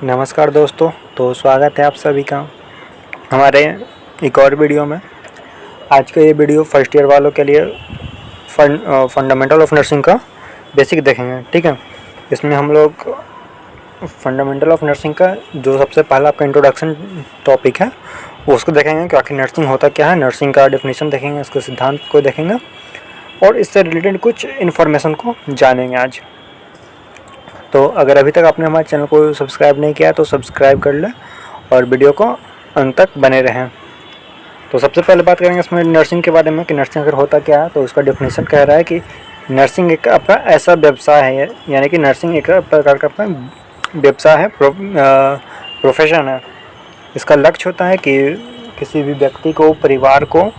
नमस्कार दोस्तों। तो स्वागत है आप सभी का हमारे एक और वीडियो में। आज का ये वीडियो फर्स्ट ईयर वालों के लिए फंडामेंटल ऑफ नर्सिंग का बेसिक देखेंगे। ठीक है, इसमें हम लोग फंडामेंटल ऑफ नर्सिंग का जो सबसे पहला आपका इंट्रोडक्शन टॉपिक है वो उसको देखेंगे कि आखिर नर्सिंग होता क्या है, नर्सिंग का डेफिनेशन देखेंगे, उसके सिद्धांत को देखेंगे और इससे रिलेटेड कुछ इन्फॉर्मेशन को जानेंगे आज। तो अगर अभी तक आपने हमारे चैनल को सब्सक्राइब नहीं किया तो सब्सक्राइब कर लें और वीडियो को अंत तक बने रहें। तो सबसे पहले बात करेंगे इसमें नर्सिंग के बारे में कि नर्सिंग अगर होता क्या है। तो उसका डेफिनेशन कह रहा है कि नर्सिंग एक आपका ऐसा व्यवसाय है, यानी कि नर्सिंग एक प्रकार का आपका व्यवसाय है, प्रोफेशन है। इसका लक्ष्य होता है कि किसी भी व्यक्ति को, परिवार को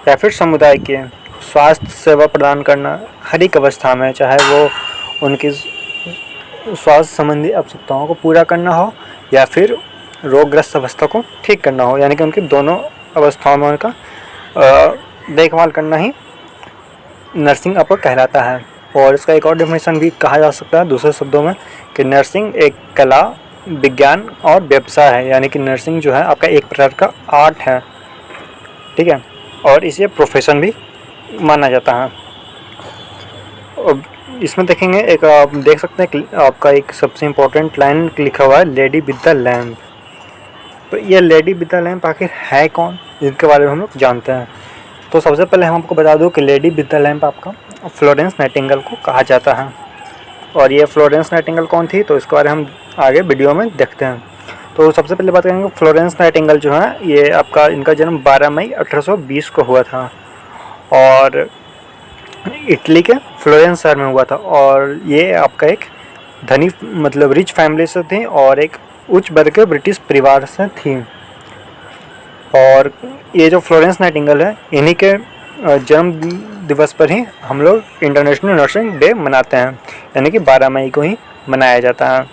या फिर समुदाय के स्वास्थ्य सेवा प्रदान करना हर एक अवस्था में, चाहे वो उनकी स्वास्थ्य संबंधी आवश्यकताओं को पूरा करना हो या फिर रोगग्रस्त अवस्था को ठीक करना हो, यानी कि उनकी दोनों अवस्थाओं में उनका देखभाल करना ही नर्सिंग आपको कहलाता है। और इसका एक और डेफिनेशन भी कहा जा सकता है दूसरे शब्दों में कि नर्सिंग एक कला, विज्ञान और व्यवसाय है, यानी कि नर्सिंग जो है आपका एक प्रकार का आर्ट है। ठीक है, और इसे प्रोफेशन भी माना जाता है। और इसमें देखेंगे एक आप देख सकते हैं आपका एक सबसे इम्पोर्टेंट लाइन लिखा हुआ है, लेडी विद द लैम्प। तो ये लेडी विद द लैम्प आखिर है कौन, इनके बारे में हम लोग जानते हैं। तो सबसे पहले हम आपको बता दूं कि लेडी विद द लैम्प आपका फ्लोरेंस नाइटिंगेल को कहा जाता है। और ये फ्लोरेंस नाइटिंगेल कौन थी तो इसके बारे में हम आगे वीडियो में देखते हैं। तो सबसे पहले बात करेंगे फ्लोरेंस नाइटिंगेल जो है ये आपका, इनका जन्म 12 मई 1820 को हुआ था और इटली के फ्लोरेंस शहर में हुआ था। और ये आपका एक धनी मतलब रिच फैमिली से थी और एक उच्च वर्ग के ब्रिटिश परिवार से थी। और ये जो फ्लोरेंस नाइटिंगेल है, इन्हीं के जन्म दिवस पर ही हम लोग इंटरनेशनल नर्सिंग डे मनाते हैं, यानी कि 12 मई को ही मनाया जाता है।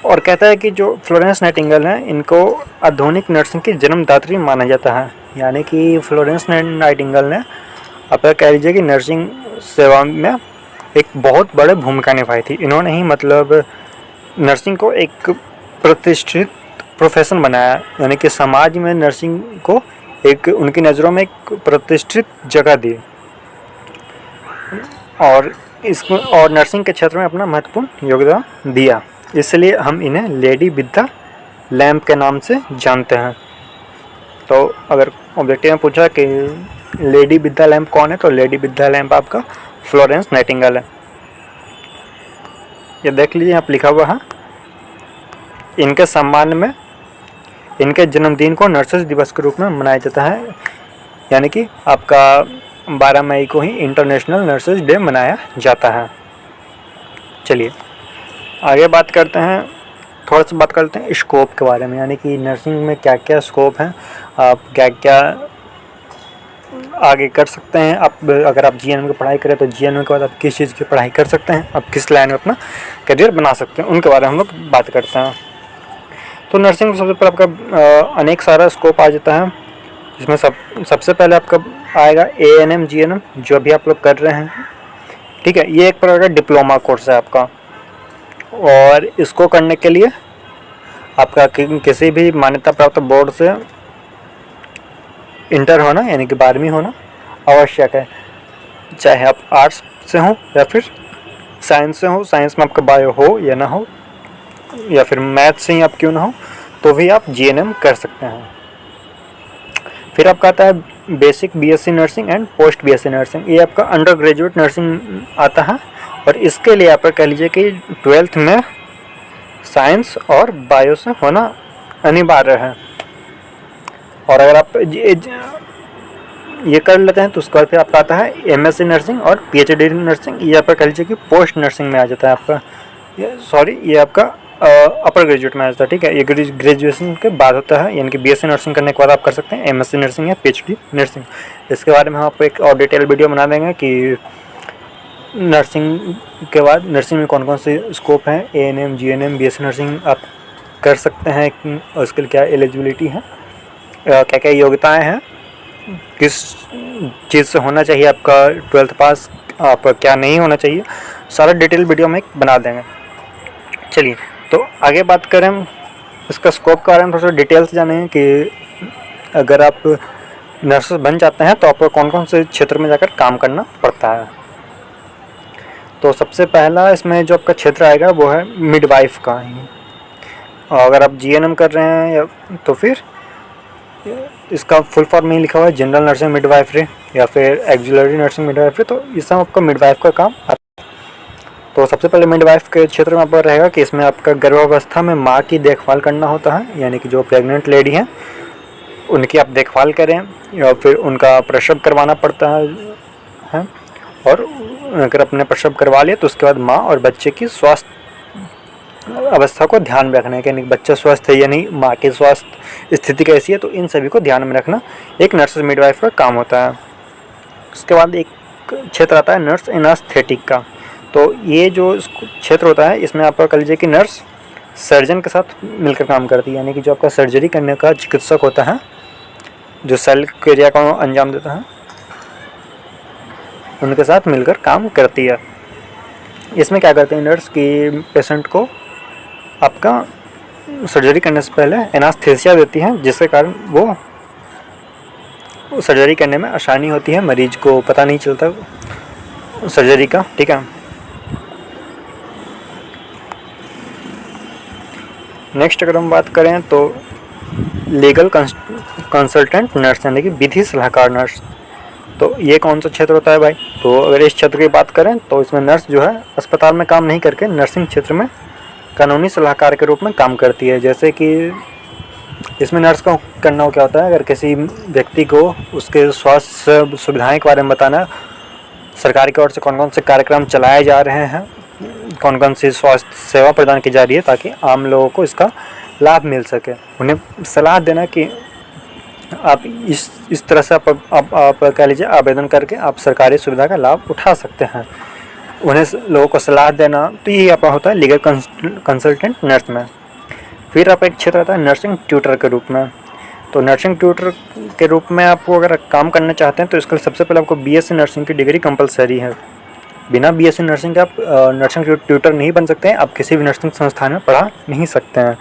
और कहता है कि जो फ्लोरेंस नाइटिंगेल हैं इनको आधुनिक नर्सिंग की जन्मदात्री माना जाता है, यानी कि फ्लोरेंस नाइटिंगेल ने आप कह लीजिए कि नर्सिंग सेवा में एक बहुत बड़े भूमिका निभाई थी। इन्होंने ही मतलब नर्सिंग को एक प्रतिष्ठित प्रोफेशन बनाया, यानी कि समाज में नर्सिंग को एक उनकी नज़रों में एक प्रतिष्ठित जगह दी और इसको और नर्सिंग के क्षेत्र में अपना महत्वपूर्ण योगदान दिया। इसलिए हम इन्हें लेडी विद द लैम्प के नाम से जानते हैं। तो अगर ऑब्जेक्टिव में पूछा कि लेडी विद द लैम्प कौन है तो लेडी विद द लैम्प आपका फ्लोरेंस नाइटिंगेल है। ये देख लीजिए यहाँ लिखा हुआ है। इनके सम्मान में इनके जन्मदिन को नर्सेस दिवस के रूप में मनाया जाता है, यानी कि आपका 12 मई को ही इंटरनेशनल नर्सेस डे मनाया जाता है। चलिए आगे बात करते हैं, थोड़ा सा बात करते हैं स्कोप के बारे में, यानी कि नर्सिंग में क्या क्या स्कोप हैं, आप क्या क्या आगे कर सकते हैं। आप अगर आप जीएनएम की पढ़ाई करें तो जीएनएम के बाद आप किस चीज़ की पढ़ाई कर सकते हैं, आप किस लाइन में अपना करियर बना सकते हैं, उनके बारे में हम लोग बात करते हैं। तो नर्सिंग में सबसे पहले आपका अनेक सारा स्कोप आ जाता है, जिसमें सबसे पहले आपका आएगा एएनएम जीएनएम, जो अभी आप लोग कर रहे हैं। ठीक है, ये एक प्रकार का डिप्लोमा कोर्स है आपका और इसको करने के लिए आपका किसी भी मान्यता प्राप्त बोर्ड से इंटर होना, यानी कि 12वीं होना आवश्यक है, चाहे आप आर्ट्स से हो या फिर साइंस से हो। साइंस में आपका बायो हो या ना हो, या फिर मैथ से ही आप क्यों ना हो, तो भी आप जीएनएम कर सकते हैं। फिर आपका आता है basic BSc nursing and post BSc nursing, ये आपका अंडर ग्रेजुएट नर्सिंग आता है और इसके लिए आप कह लीजिए कि 12th में साइंस और बायो से होना अनिवार्य है। और अगर आप ये कर लेते हैं तो उसके बाद फिर आपका आता है एमएससी नर्सिंग और पीएचडी नर्सिंग, ये आपका कह लीजिए कि पोस्ट नर्सिंग में आ जाता है आपका, ये आपका अपर ग्रेजुएट में आ जाता है। ठीक है, ये ग्रेजुएशन के बाद होता है, यानी कि बीएससी नर्सिंग करने के बाद आप कर सकते हैं एमएससी नर्सिंग या पीएचडी नर्सिंग। इसके बारे में हम आपको एक और डिटेल वीडियो बना देंगे कि नर्सिंग के बाद नर्सिंग में कौन कौन से स्कोप हैं, एएनएम जीएनएम बीएससी नर्सिंग आप कर सकते हैं, उसके लिए क्या एलिजिबिलिटी है, क्या क्या योग्यताएं हैं, किस चीज़ से होना चाहिए आपका 12th पास, आप क्या नहीं होना चाहिए, सारा डिटेल वीडियो में बना देंगे। चलिए तो आगे बात करें इसका स्कोप के बारे में, थोड़ा सा डिटेल से जानेंगे कि अगर आप नर्स बन जाते हैं तो आपको कौन कौन से क्षेत्र में जाकर काम करना पड़ता है। तो सबसे पहला इसमें जो आपका क्षेत्र आएगा वो है मिडवाइफ का ही। अगर आप जीएनएम कर रहे हैं या तो फिर इसका फुल फॉर्म में लिखा हुआ है जनरल नर्सिंग मिडवाइफरी या फिर एक्सिलरी नर्सिंग मिडवाइफरी, तो इस सब आपका मिडवाइफ का काम आता है। तो सबसे पहले मिडवाइफ के क्षेत्र में आपका रहेगा कि इसमें आपका गर्भावस्था में माँ की देखभाल करना होता है, यानी कि जो प्रेग्नेंट लेडी हैं उनकी आप देखभाल करें या फिर उनका प्रसव करवाना पड़ता है। और अगर अपने प्रसव करवा लिया तो उसके बाद माँ और बच्चे की स्वास्थ्य अवस्था को ध्यान में रखना है, यानी बच्चा स्वस्थ है या नहीं, माँ की स्वास्थ्य स्थिति कैसी है, तो इन सभी को ध्यान में रखना एक नर्स मिडवाइफ का काम होता है। उसके बाद एक क्षेत्र आता है नर्स एनास्थेटिक का। तो ये जो क्षेत्र होता है इसमें आपका कह लीजिए कि नर्स सर्जन के साथ मिलकर काम करती है, यानी कि जो आपका सर्जरी करने का चिकित्सक होता है जो शल्य क्रिया को अंजाम देता है उनके साथ मिलकर काम करती है। इसमें क्या करते हैं नर्स की पेशेंट को आपका सर्जरी करने से पहले एनास्थेसिया देती है, जिसके कारण वो सर्जरी करने में आसानी होती है, मरीज को पता नहीं चलता सर्जरी का। ठीक है, नेक्स्ट अगर हम बात करें तो लीगल कंसल्टेंट नर्स यानी कि विधि सलाहकार नर्स। तो ये कौन सा क्षेत्र होता है भाई? तो अगर इस क्षेत्र की बात करें तो इसमें नर्स जो है अस्पताल में काम नहीं करके नर्सिंग क्षेत्र में कानूनी सलाहकार के रूप में काम करती है। जैसे कि इसमें नर्स का करना क्या होता है, अगर किसी व्यक्ति को उसके स्वास्थ्य सुविधाएं के बारे में बताना, सरकार की ओर से कौन कौन से कार्यक्रम चलाए जा रहे हैं, कौन कौन सी स्वास्थ्य सेवा प्रदान की जा रही है ताकि आम लोगों को इसका लाभ मिल सके, उन्हें सलाह देना कि आप इस तरह से आप कह लीजिए आवेदन करके आप सरकारी सुविधा का लाभ उठा सकते हैं, उन्हें लोगों को सलाह देना। तो यही आपका होता है लीगल कंसल्टेंट नर्स में। फिर आप एक क्षेत्र आता है नर्सिंग ट्यूटर के रूप में। तो नर्सिंग ट्यूटर के रूप में आपको अगर काम करना चाहते हैं तो इसके लिए सबसे पहले आपको बीएससी नर्सिंग की डिग्री कंपलसरी है। बिना बीएससी नर्सिंग के आप नर्सिंग ट्यूटर नहीं बन सकते हैं, आप किसी भी नर्सिंग संस्थान में पढ़ा नहीं सकते हैं।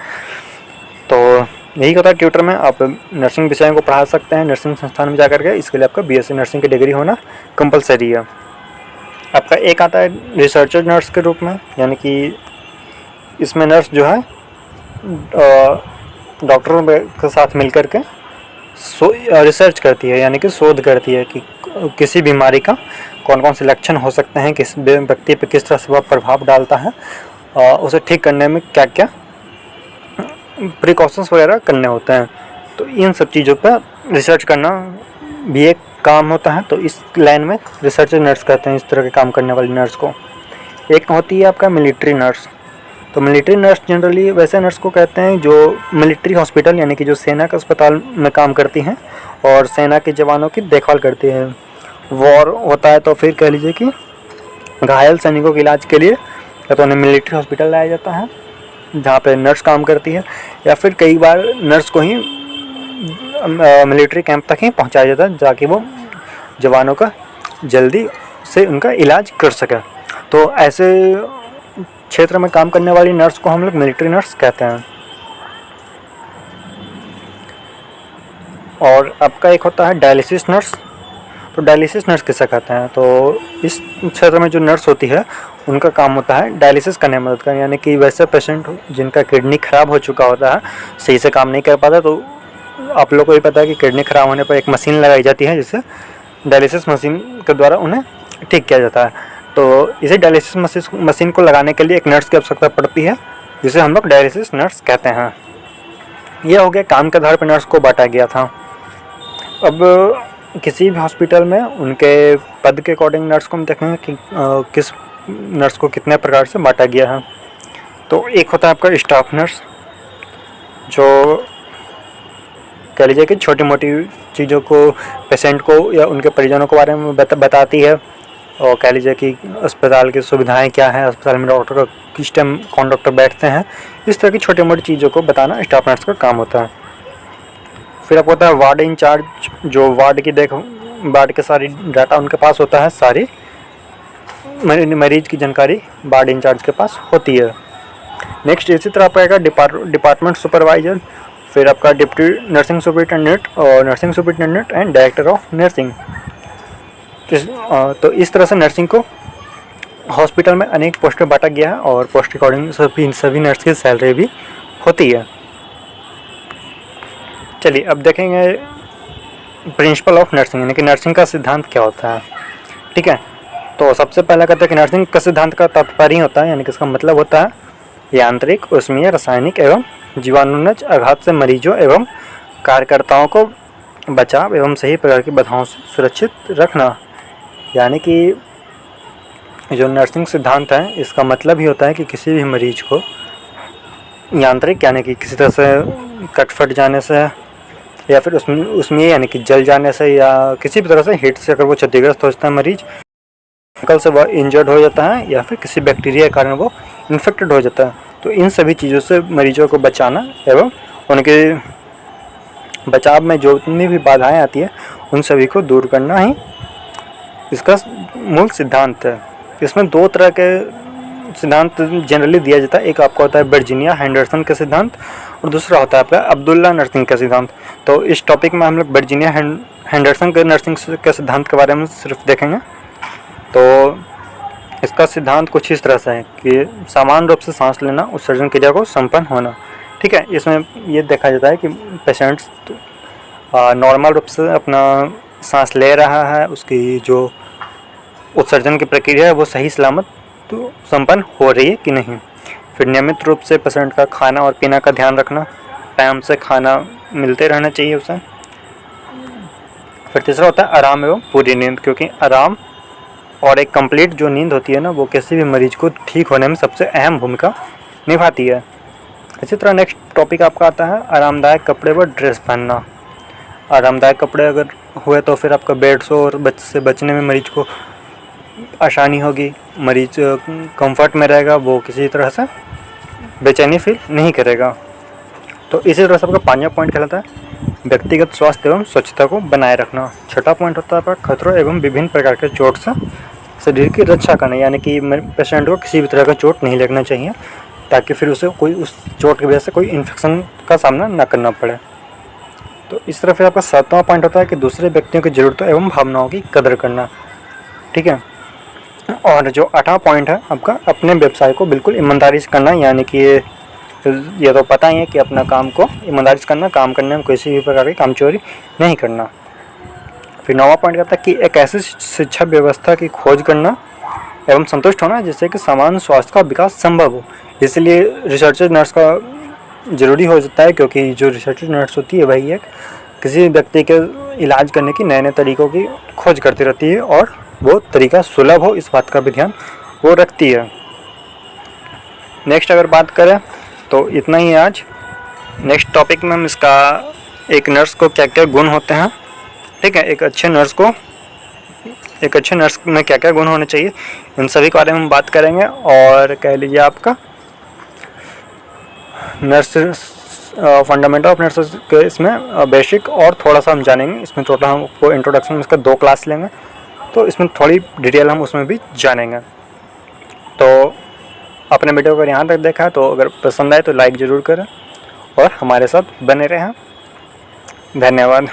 तो यही होता है ट्यूटर में, आप नर्सिंग विषयों को पढ़ा सकते हैं नर्सिंग संस्थान में जाकर के। इसके लिए आपका बीएससी नर्सिंग की डिग्री होना कंपलसरी है। आपका एक आता है रिसर्चर नर्स के रूप में, यानी कि इसमें नर्स जो है डॉक्टरों के साथ मिलकर के रिसर्च करती है, यानी कि शोध करती है कि किसी बीमारी का कौन कौन से लक्षण हो सकते हैं, किस व्यक्ति पर किस तरह से वह प्रभाव डालता है, उसे ठीक करने में क्या क्या प्रिकॉशंस वगैरह करने होते हैं। तो इन सब चीज़ों पर रिसर्च करना भी एक काम होता है। तो इस लाइन में रिसर्चर नर्स कहते हैं इस तरह के काम करने वाली नर्स को। एक होती है आपका मिलिट्री नर्स। तो मिलिट्री नर्स जनरली वैसे नर्स को कहते हैं जो मिलिट्री हॉस्पिटल यानी कि जो सेना के अस्पताल में काम करती हैं और सेना के जवानों की देखभाल करती हैं। वॉर होता है तो फिर कह लीजिए कि घायल सैनिकों के इलाज के लिए या तो उन्हें मिलिट्री हॉस्पिटल लाया जाता है जहाँ पे नर्स काम करती है, या फिर कई बार नर्स को ही मिलिट्री कैंप तक ही पहुँचाया जाता है ताकि वो जवानों का जल्दी से उनका इलाज कर सके। तो ऐसे क्षेत्र में काम करने वाली नर्स को हम लोग मिलिट्री नर्स कहते हैं। और आपका एक होता है डायलिसिस नर्स। तो डायलिसिस नर्स किसे कहते हैं? तो इस क्षेत्र में जो नर्स होती है उनका काम होता है डायलिसिस करने में मदद करना, यानी कि वैसे पेशेंट जिनका किडनी ख़राब हो चुका होता है, सही से काम नहीं कर पाता, तो आप लोग को भी पता है कि किडनी ख़राब होने पर एक मशीन लगाई जाती है जिससे डायलिसिस मशीन के द्वारा उन्हें ठीक किया जाता है। तो इसे डायलिसिस मशीन को लगाने के लिए एक नर्स की आवश्यकता पड़ती है जिसे हम लोग डायलिसिस नर्स कहते हैं। यह हो गया काम के आधार पर नर्स को बांटा गया था। अब किसी भी हॉस्पिटल में उनके पद के अकॉर्डिंग नर्स को हम देखेंगे कि किस नर्स को कितने प्रकार से बांटा गया है। तो एक होता है आपका स्टाफ नर्स जो कह लीजिए कि छोटी मोटी चीज़ों को पेशेंट को या उनके परिजनों के बारे में बताती है, और कह लीजिए कि अस्पताल की सुविधाएं क्या हैं, अस्पताल में डॉक्टर का किस टाइम कौन डॉक्टर बैठते हैं, इस तरह की छोटी मोटी चीज़ों को बताना स्टाफ नर्स का काम होता है। फिर आपको होता है वार्ड इंचार्ज, जो वार्ड के सारी डाटा उनके पास होता है, सारी मरीज की जानकारी वार्ड इंचार्ज के पास होती है। नेक्स्ट इसी तरह आपका आएगा डिपार्टमेंट सुपरवाइजर, फिर आपका डिप्टी नर्सिंग सुपरिटेंडेंट और nursing superintendent and director of nursing. तो इस तरह से नर्सिंग को हॉस्पिटल में अनेक पोस्ट में बांटा गया है और पोस्ट अकॉर्डिंग सभी नर्स की सैलरी भी होती है। चलिए अब देखेंगे प्रिंसिपल ऑफ नर्सिंग यानी कि नर्सिंग का सिद्धांत क्या होता है। ठीक है, तो सबसे पहला कहते हैं कि नर्सिंग का सिद्धांत का तात्पर्य होता है यानी कि इसका मतलब होता है यांत्रिक, ऊष्मीय, रासायनिक एवं जीवाणुजन्य आघात से मरीजों एवं कार्यकर्ताओं को बचाव एवं सही प्रकार की बाधाओं से सुरक्षित रखना। यानी कि जो नर्सिंग सिद्धांत है इसका मतलब ही होता है कि किसी भी मरीज को यांत्रिक यानी कि किसी तरह से कट फट जाने से या फिर उसमें यानी कि जल जाने से या किसी भी तरह से हीट से अगर वो क्षतिग्रस्त हो जाता है मरीज, केमिकल से वह इंजर्ड हो जाता है या फिर किसी बैक्टीरिया के कारण वो इन्फेक्टेड हो जाता है, तो इन सभी चीज़ों से मरीजों को बचाना एवं उनके बचाव में जो जितनी भी बाधाएं आती है उन सभी को दूर करना ही इसका मूल सिद्धांत है। इसमें दो तरह के सिद्धांत जनरली दिया जाता है, एक आपका होता है वर्जीनिया हेंडरसन का सिद्धांत और दूसरा होता है आपका अब्दुल्ला नर्सिंग का सिद्धांत। तो इस टॉपिक में हम लोग वर्जीनिया हेंडरसन के नर्सिंग के सिद्धांत के बारे में सिर्फ देखेंगे। तो इसका सिद्धांत कुछ इस तरह से है कि समान रूप से सांस लेना, उत्सर्जन क्रिया को संपन्न होना। ठीक है, इसमें ये देखा जाता है कि पेशेंट्स नॉर्मल रूप से अपना सांस ले रहा है, उसकी जो उत्सर्जन की प्रक्रिया है वो सही सलामत तो संपन्न हो रही है कि नहीं। फिर नियमित रूप से पेशेंट का खाना और पीना का ध्यान रखना, टाइम से खाना मिलते रहना चाहिए उसे। फिर तीसरा होता है आराम एवं पूरी नींद, क्योंकि आराम और एक कंप्लीट जो नींद होती है ना वो किसी भी मरीज को ठीक होने में सबसे अहम भूमिका निभाती है। इसी तरह नेक्स्ट टॉपिक आपका आता है आरामदायक कपड़े व ड्रेस पहनना। आरामदायक कपड़े अगर हुए तो फिर आपका बेड सो से बचने में मरीज को आसानी होगी, मरीज कंफर्ट में रहेगा, वो किसी तरह से बेचैनी फील नहीं करेगा। तो इसी तरह से आपका पांचवा पॉइंट कहलाता है व्यक्तिगत स्वास्थ्य एवं स्वच्छता को बनाए रखना। छठा पॉइंट होता है आपका खतरों एवं विभिन्न प्रकार के चोट से शरीर की रक्षा करना, यानी कि पेशेंट को किसी भी तरह का चोट नहीं लगना चाहिए ताकि फिर उसे कोई उस चोट की वजह से कोई इन्फेक्शन का सामना न करना पड़े। तो इस तरह फिर आपका सातवां पॉइंट होता है कि दूसरे व्यक्तियों की ज़रूरतों एवं भावनाओं की कदर करना। ठीक है, और जो 8वां पॉइंट है आपका अपने व्यवसाय को बिल्कुल ईमानदारी से करना, यानी कि ये तो पता ही है कि अपना काम को ईमानदारी से करना, काम करने में किसी भी प्रकार की कामचोरी नहीं करना। फिर 9वां पॉइंट कहता है कि एक ऐसी शिक्षा व्यवस्था की खोज करना एवं संतुष्ट होना जिससे कि समान स्वास्थ्य का विकास संभव हो। इसलिए रिसर्चर नर्स का ज़रूरी हो जाता है, क्योंकि जो रिसर्चर नर्स होती है वही एक किसी व्यक्ति के इलाज करने की नए नए तरीक़ों की खोज करती रहती है और वो तरीका सुलभ हो इस बात का भी ध्यान वो रखती है। नेक्स्ट अगर बात करें तो इतना ही आज। नेक्स्ट टॉपिक में हम इसका एक नर्स को क्या क्या गुण होते हैं, ठीक है, एक अच्छे नर्स में क्या क्या गुण होने चाहिए, इन सभी के बारे में हम बात करेंगे। और कह लीजिए आपका नर्स फंडामेंटल ऑफ नर्सेस के इसमें बेसिक और थोड़ा सा हम जानेंगे। इसमें टोटल हमको इंट्रोडक्शन में इसका 2 क्लास लेंगे, तो इसमें थोड़ी डिटेल हम उसमें भी जानेंगे। तो अपने वीडियो को यहाँ तक देखा, तो अगर पसंद आए तो लाइक ज़रूर करें और हमारे साथ बने रहें। धन्यवाद।